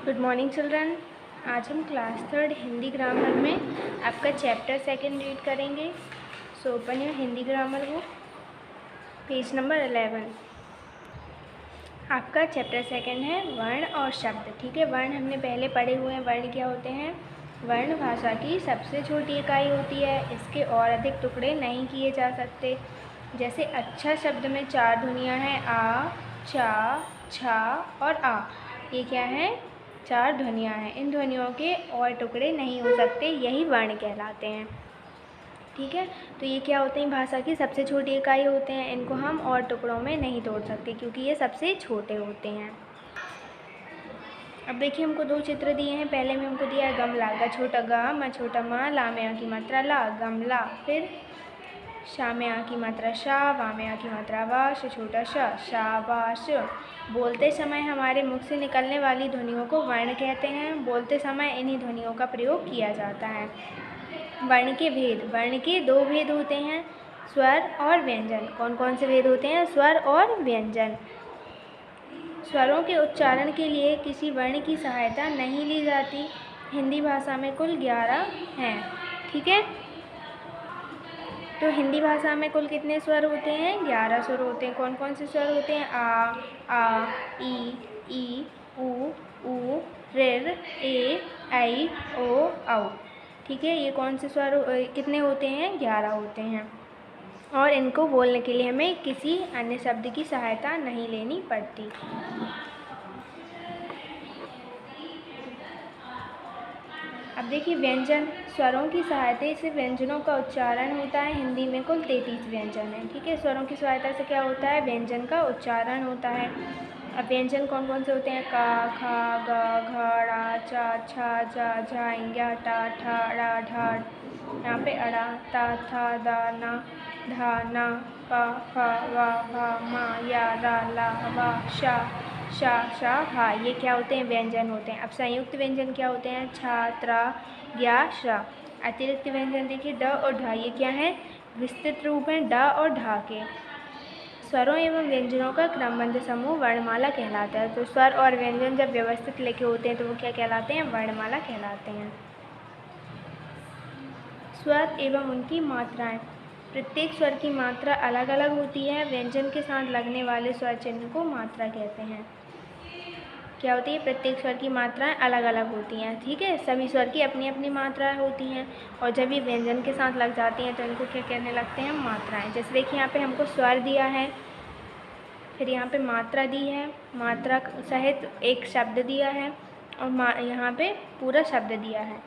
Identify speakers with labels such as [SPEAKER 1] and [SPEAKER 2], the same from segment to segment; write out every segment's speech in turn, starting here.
[SPEAKER 1] Good morning children. आज हम class third Hindi grammar में आपका चैप्टर सेकंड रीड करेंगे। So open your Hindi grammar book, page number 11। आपका चैप्टर सेकंड है वर्ण और शब्द। ठीक है, वर्ण हमने पहले पढ़े हुए हैं। वर्ण क्या होते हैं? वर्ण भाषा की सबसे छोटी इकाई होती है। इसके और अधिक टुकड़े नहीं किए जा सकते। जैसे अच्छा शब्द में 4 ध्वनियाँ हैं, आ, चा, छा और आ। ये क्या है? 4 ध्वनियाँ हैं। इन ध्वनियों के और टुकड़े नहीं हो सकते, यही वर्ण कहलाते हैं। ठीक है, तो ये क्या होते हैं? भाषा की सबसे छोटी इकाई होते हैं। इनको हम और टुकड़ों में नहीं तोड़ सकते क्योंकि ये सबसे छोटे होते हैं। अब देखिए, हमको 2 चित्र दिए हैं। पहले में हमको दिया है गमला, ग छोटा गा, म छोटा मा, ला में आ की मात्रा ला, गमला। फिर शा में आ की मात्रा शा, वा में आ की मात्रा वा, श छोटा श, शाबाश। बोलते समय हमारे मुख से निकलने वाली ध्वनियों को वर्ण कहते हैं। बोलते समय इन्हीं ध्वनियों का प्रयोग किया जाता है। वर्ण के भेद। वर्ण के 2 भेद होते हैं, स्वर और व्यंजन। कौन कौन से भेद होते हैं? स्वर और व्यंजन। स्वरों के उच्चारण के लिए किसी वर्ण की सहायता नहीं ली जाती। हिंदी भाषा में कुल 11 हैं। ठीक है, तो हिंदी भाषा में कुल कितने स्वर होते हैं? 11 स्वर होते हैं। कौन कौन से स्वर होते हैं? आ, ई, ऊ, ऋ, ए, ऐ, ओ, औ। ठीक है, ये कौन से स्वर कितने होते हैं? 11 होते हैं। और इनको बोलने के लिए हमें किसी अन्य शब्द की सहायता नहीं लेनी पड़ती। अब देखिए, व्यंजन। स्वरों की सहायता से व्यंजनों का उच्चारण होता है। हिंदी में कुल 33 व्यंजन हैं। ठीक है, स्वरों की सहायता से क्या होता है? व्यंजन का उच्चारण होता है। अब व्यंजन कौन कौन से होते हैं? का, खा, गा, घा, ड़ा, चा, छा, जा, झा, इंग्या, टा, ठा, ड़ा, ढा। यहाँ पे अड़ा, ता, था, दा, ना, धा, ना, पा, फा, वा, भा, मा, या, रा, ला, वा, शा, शा, शा, हा। ये क्या होते हैं? व्यंजन होते हैं। अब संयुक्त व्यंजन क्या होते हैं? छा, त्रा, ज्ञा, श्रा। अतिरिक्त व्यंजन देखिए, ड और ढा। ये क्या है? विस्तृत रूप है ड और ढा के। स्वरों एवं व्यंजनों का क्रमबद्ध समूह वर्णमाला कहलाता है। तो स्वर और व्यंजन जब व्यवस्थित लिखे होते हैं तो वो क्या कहलाते हैं? वर्णमाला कहलाते हैं। स्वर एवं उनकी मात्राएं। प्रत्येक स्वर की मात्रा अलग अलग होती है। व्यंजन के साथ लगने वाले स्वर चिन्ह को मात्रा कहते हैं। क्या होती है? प्रत्येक स्वर की मात्राएं अलग अलग होती हैं। ठीक है, सभी स्वर की अपनी अपनी मात्राएं होती हैं और जब ये व्यंजन के साथ लग जाती हैं तो इनको क्या कहने लगते हैं? मात्राएं। जैसे देखिए, यहाँ पे हमको स्वर दिया है, फिर यहाँ पे मात्रा दी है, मात्रा सहित एक शब्द दिया है और यहाँ पे पूरा शब्द दिया है।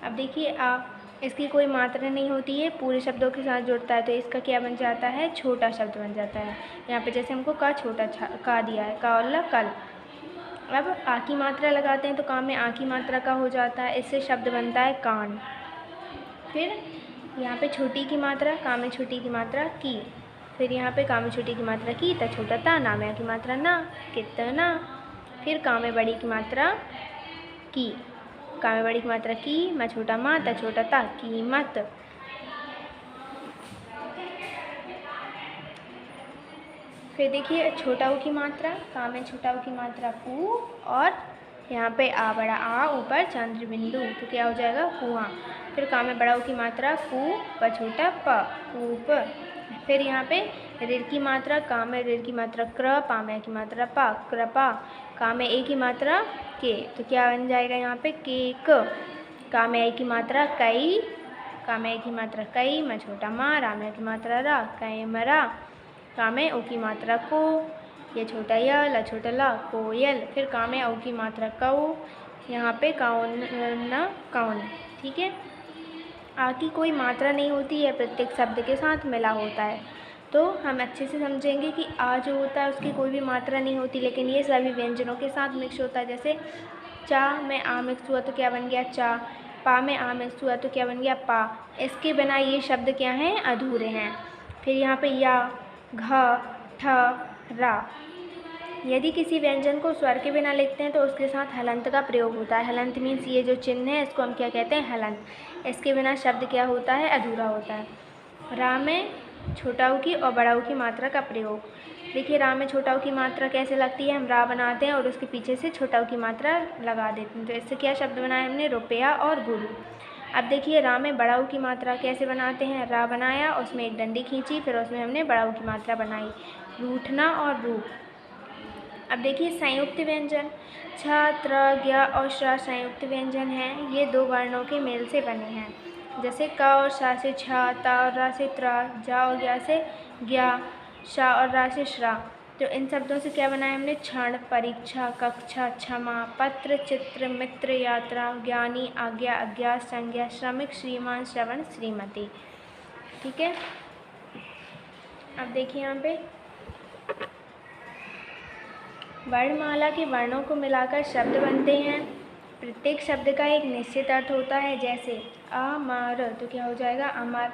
[SPEAKER 1] अब देखिए, इसकी कोई मात्रा नहीं होती है, पूरे शब्दों के साथ जुड़ता है तो इसका क्या बन जाता है? छोटा शब्द बन जाता है। यहाँ पे जैसे हमको का छोटा का दिया है, का और कल। अब आ की मात्रा लगाते हैं तो का में आ की मात्रा का हो जाता है, इससे शब्द बनता है कान। फिर यहाँ पे छोटी की मात्रा, का में छोटी की मात्रा की। फिर यहाँ पे का में छोटी की मात्रा की, त छोटा ता, ना में की मात्रा ना, कितना। फिर का में बड़ी की मात्रा की, का में बड़ी की मात्रा की, म छोटा मा, त छोटा ता, कीमत। फिर देखिए, छोटा ऊ की मात्रा, का में छोटा ऊ की मात्रा कू और यहाँ पे आ बड़ा आ, ऊपर चंद्र बिंदु, तो क्या हो जाएगा? कुआं। फिर का में बड़ा ऊ की मात्रा कू, प छोटा प, कूप। फिर यहाँ पे ऋ की मात्रा, का में ऋ की मात्रा क्र, पा में की मात्रा पा, कृपा। का में ए की मात्रा के, तो क्या बन जाएगा यहाँ पे? केक। का में ए की मात्रा कई, का में ए की मात्रा कई, म छोटा मा, रा में की मात्रा रा, कैमरा। का में ओ की मात्रा को, ये छोटा य, ल छोटा ला, कोयल। फिर का में औ की मात्रा कौ, यहाँ पे कौन न कौन। ठीक है, आ की कोई मात्रा नहीं होती है, प्रत्येक शब्द के साथ मिला होता है। तो हम अच्छे से समझेंगे कि आ जो होता है उसकी कोई भी मात्रा नहीं होती, लेकिन ये सभी व्यंजनों के साथ मिक्स होता है। जैसे चा में आ मिक्स हुआ तो क्या बन गया? चा। पा में आ मिक्स हुआ तो क्या बन गया? पा। इसके बिना ये शब्द क्या हैं? अधूरे हैं। फिर यहाँ पे या, घ, ठ, रा। यदि किसी व्यंजन को स्वर के बिना लिखते हैं तो उसके साथ हलंत का प्रयोग होता है। हलंत मीन्स ये जो चिन्ह है इसको हम क्या कहते हैं? हलंत। इसके बिना शब्द क्या होता है? अधूरा होता है। रा में छोटा ऊ की और बड़ा ऊ की मात्रा का प्रयोग। देखिए रा में छोटा ऊ की मात्रा कैसे लगती है, हम रा बनाते हैं और उसके पीछे से छोटा ऊ की मात्रा लगा देते हैं। तो इससे क्या शब्द बनाया हमने, रुपया और गुरु। अब देखिए रा में बड़ा ऊ की मात्रा कैसे बनाते हैं, रा बनाया, उसमें एक डंडी खींची, फिर उसमें हमने बड़ा ऊ की मात्रा बनाई, रूठना और रूप। अब देखिए संयुक्त व्यंजन, छ, त्र, ज्ञ और श्र संयुक्त व्यंजन हैं। ये दो वर्णों के मेल से बने हैं। जैसे क और श से छ, त और र से त्र, ज और ज्ञ से ज्ञ, श और र से श्र। तो इन शब्दों से क्या बनाया हमने, क्षण, परीक्षा, कक्षा, क्षमा, पत्र, चित्र, मित्र, यात्रा, ज्ञानी, आज्ञा, अज्ञात, संज्ञा, श्रमिक, श्रीमान, श्रवण, श्रीमती। ठीक है। अब देखिए यहाँ पे वर्णमाला के वर्णों को मिलाकर शब्द बनते हैं। प्रत्येक शब्द का एक निश्चित अर्थ होता है। जैसे अमर तो क्या हो जाएगा, अमर।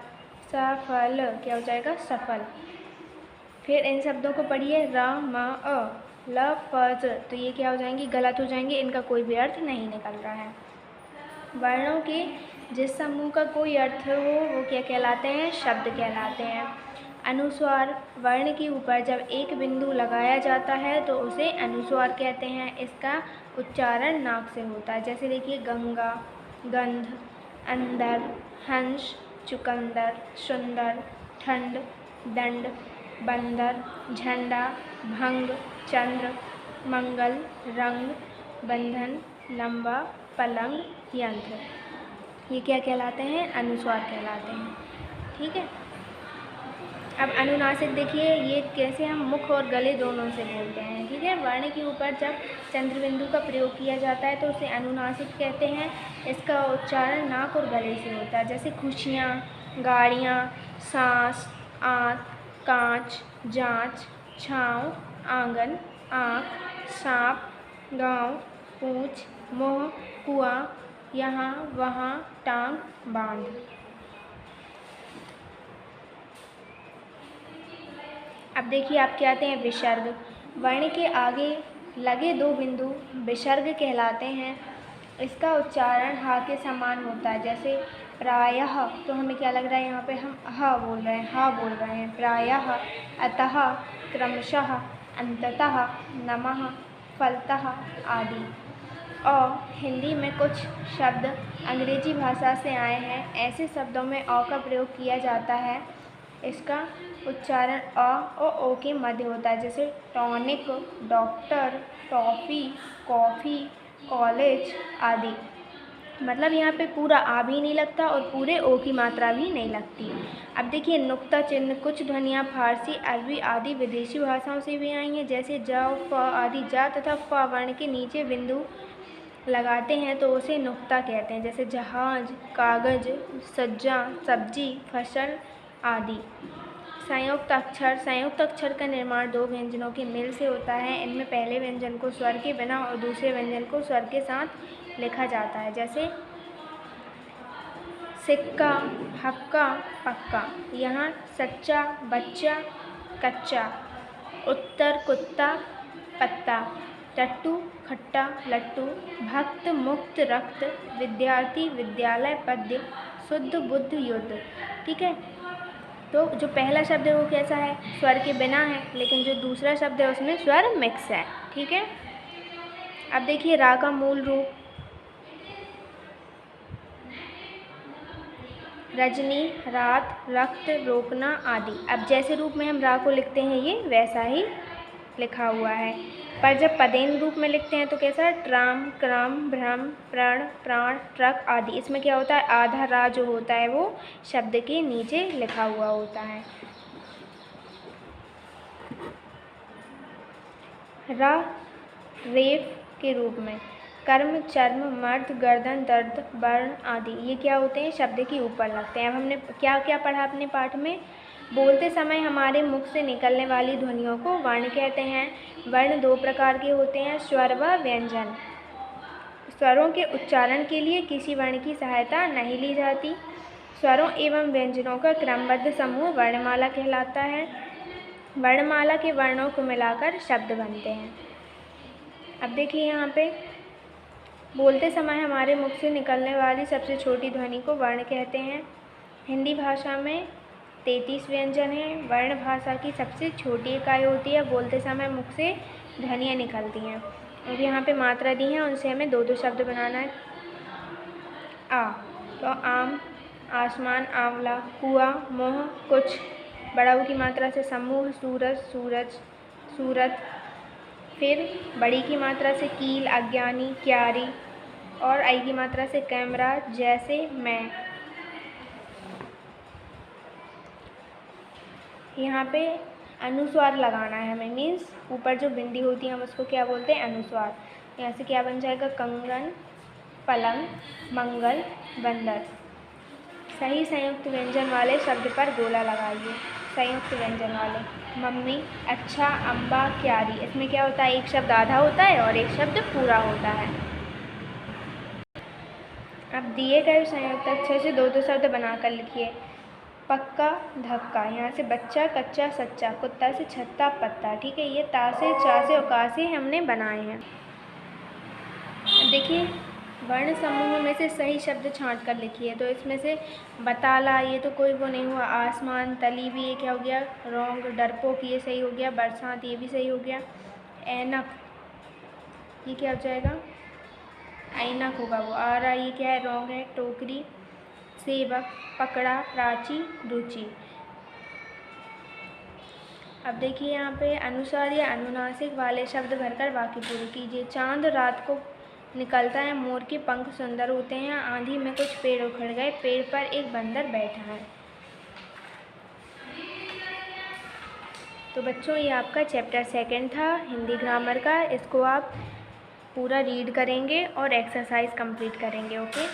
[SPEAKER 1] सफल क्या हो जाएगा, सफल। फिर इन शब्दों को पढ़िए, र, म, अ, लफज तो ये क्या हो जाएंगे, गलत हो जाएंगे, इनका कोई भी अर्थ नहीं निकल रहा है। वर्णों के जिस समूह का कोई अर्थ हो वो क्या कहलाते हैं, शब्द कहलाते हैं। अनुस्वार, वर्ण के ऊपर जब एक बिंदु लगाया जाता है तो उसे अनुस्वार कहते हैं। इसका उच्चारण नाक से होता है। जैसे देखिए गंगा, गंध, अंदर, हंस, चुकंदर, सुंदर, ठंड, दंड, बंदर, झंडा, भंग, चंद्र, मंगल, रंग, बंधन, लंबा, पलंग, यंत्र। ये क्या कहलाते हैं, अनुस्वार कहलाते हैं। ठीक है। अब अनुनासिक देखिए, ये कैसे हम मुख और गले दोनों से बोलते हैं। ठीक है। वर्ण के ऊपर जब चंद्र बिंदु का प्रयोग किया जाता है तो उसे अनुनासिक कहते हैं। इसका उच्चारण नाक और गले से होता है। जैसे खुशियाँ, गाड़ियाँ, सांस, आँख, कांच, जांच, छाँव, आंगन, आँख, सांप, गाँव, पूँछ, मुँह, कुआँ, यहाँ, वहाँ, टांग, बांध। अब देखिए आपके आते हैं विसर्ग। वर्ण के आगे लगे दो बिंदु विसर्ग कहलाते हैं। इसका उच्चारण ह के समान होता है। जैसे प्रायः तो हमें क्या लग रहा है, यहाँ पे हम ह बोल रहे हैं, ह बोल रहे हैं। प्रायः, अतः, क्रमशः, अंततः, नमः, फलतः आदि। और हिंदी में कुछ शब्द अंग्रेजी भाषा से आए हैं। ऐसे शब्दों में अ का प्रयोग किया जाता है। इसका उच्चारण अ और ओ के मध्य होता है। जैसे tonic, doctor, toffee, coffee, college आदि। मतलब यहाँ पे पूरा आ भी नहीं लगता और पूरे ओ की मात्रा भी नहीं लगती। अब देखिए नुक्ता चिन्ह, कुछ ध्वनियाँ फारसी, अरबी आदि विदेशी भाषाओं से भी आई हैं। जैसे ज, फ आदि। जा तथा फ वर्ण के नीचे बिंदु लगाते हैं तो उसे नुक्ता कहते हैं। जैसे जहाज, कागज, सज्जा, सब्जी, फसल आदि। संयुक्त अक्षर, संयुक्त अक्षर का निर्माण दो व्यंजनों के मेल से होता है। इनमें पहले व्यंजन को स्वर के बिना और दूसरे व्यंजन को स्वर के साथ लिखा जाता है। जैसे सिक्का, हक्का, पक्का। यहाँ सच्चा, बच्चा, कच्चा। उत्तर, कुत्ता, पत्ता। टट्टू, खट्टा, लट्टू। भक्त, मुक्त, रक्त। विद्यार्थी, विद्यालय, पद्य। शुद्ध, बुद्ध, युद्ध। ठीक है। तो जो पहला शब्द है वो कैसा है, स्वर के बिना है, लेकिन जो दूसरा शब्द है उसमें स्वर मिक्स है। ठीक है। अब देखिए रा का मूल रूप, रजनी, रात, रक्त, रोकना आदि। अब जैसे रूप में हम रा को लिखते हैं ये वैसा ही लिखा हुआ है। पर जब पदेन रूप में लिखते हैं तो कैसा है, ट्राम, क्रम, भ्रम, प्रण, प्राण, ट्रक आदि। इसमें क्या होता है, आधा रा जो होता है वो शब्द के नीचे लिखा हुआ होता है। रा रेफ के रूप में कर्म, चर्म, मर्द, गर्दन, दर्द, वर्ण आदि ये क्या होते हैं, शब्द के ऊपर लगते हैं। अब हमने क्या क्या पढ़ा अपने पाठ में, बोलते समय हमारे मुख से निकलने वाली ध्वनियों को वर्ण कहते हैं। वर्ण दो प्रकार के होते हैं, स्वर व व्यंजन। स्वरों के उच्चारण के लिए किसी वर्ण की सहायता नहीं ली जाती। स्वरों एवं व्यंजनों का क्रमबद्ध समूह वर्णमाला कहलाता है। वर्णमाला के वर्णों को मिलाकर शब्द बनते हैं। अब देखिए यहाँ पे बोलते समय हमारे मुख से निकलने वाली सबसे छोटी ध्वनि को वर्ण कहते हैं। हिंदी भाषा में 33 व्यंजन हैं। वर्ण भाषा की सबसे छोटी इकाई होती है, बोलते समय मुख से ध्वनियाँ निकलती हैं। और यहाँ पे मात्रा दी हैं, उनसे हमें 2-2 शब्द बनाना है। आ तो आम, आसमान, आंवला, कुआं, मोह, कुछ। बड़ा ऊ की मात्रा से समूह, सूरज, सूरज, सूरत। फिर बड़ी की मात्रा से कील, अज्ञानी, क्यारी। और आई की मात्रा से कैमरा, जैसे, मैं। यहाँ पे अनुस्वार लगाना है हमें, मीन्स ऊपर जो बिंदी होती है हम उसको क्या बोलते हैं, अनुस्वार। यहाँ से क्या बन जाएगा, कंगन, पलंग, मंगल, बंदर। सही संयुक्त व्यंजन वाले शब्द पर गोला लगाइए। संयुक्त व्यंजन वाले, मम्मी, अच्छा, अम्बा, क्यारी। इसमें क्या होता है, एक शब्द आधा होता है और एक शब्द पूरा होता है। अब दिए गए संयुक्त अक्षर से 2-2 शब्द बनाकर लिखिए। पक्का, धक्का। यहाँ से बच्चा, कच्चा, सच्चा। कुत्ता से छत्ता, पत्ता। ठीक है, ये ता से, चा से और का से हमने बनाए हैं। देखिए, वर्ण समूह में से सही शब्द छांट कर लिखिए। तो इसमें से बताला, ये तो कोई वो नहीं हुआ। आसमान, तली भी, ये क्या हो गया, रॉन्ग। डरपोक, ये सही हो गया। बरसात, ये भी सही हो गया। ऐनक, ये क्या हो जाएगा, ऐनक होगा वो। आ रहा, ये क्या है, रॉन्ग है। टोकरी, सेवक, पकड़ा, प्राची, रुचि। अब देखिए यहाँ पे अनुसार या अनुनासिक वाले शब्द भरकर वाक्य पूरे कीजिए। चांद रात को निकलता है, मोर के पंख सुंदर होते हैं, आंधी में कुछ पेड़ उखड़ गए, पेड़ पर एक बंदर बैठा है। तो बच्चों, ये आपका चैप्टर 2 था हिंदी ग्रामर का। इसको आप पूरा रीड करेंगे और एक्सरसाइज कंप्लीट करेंगे। ओके।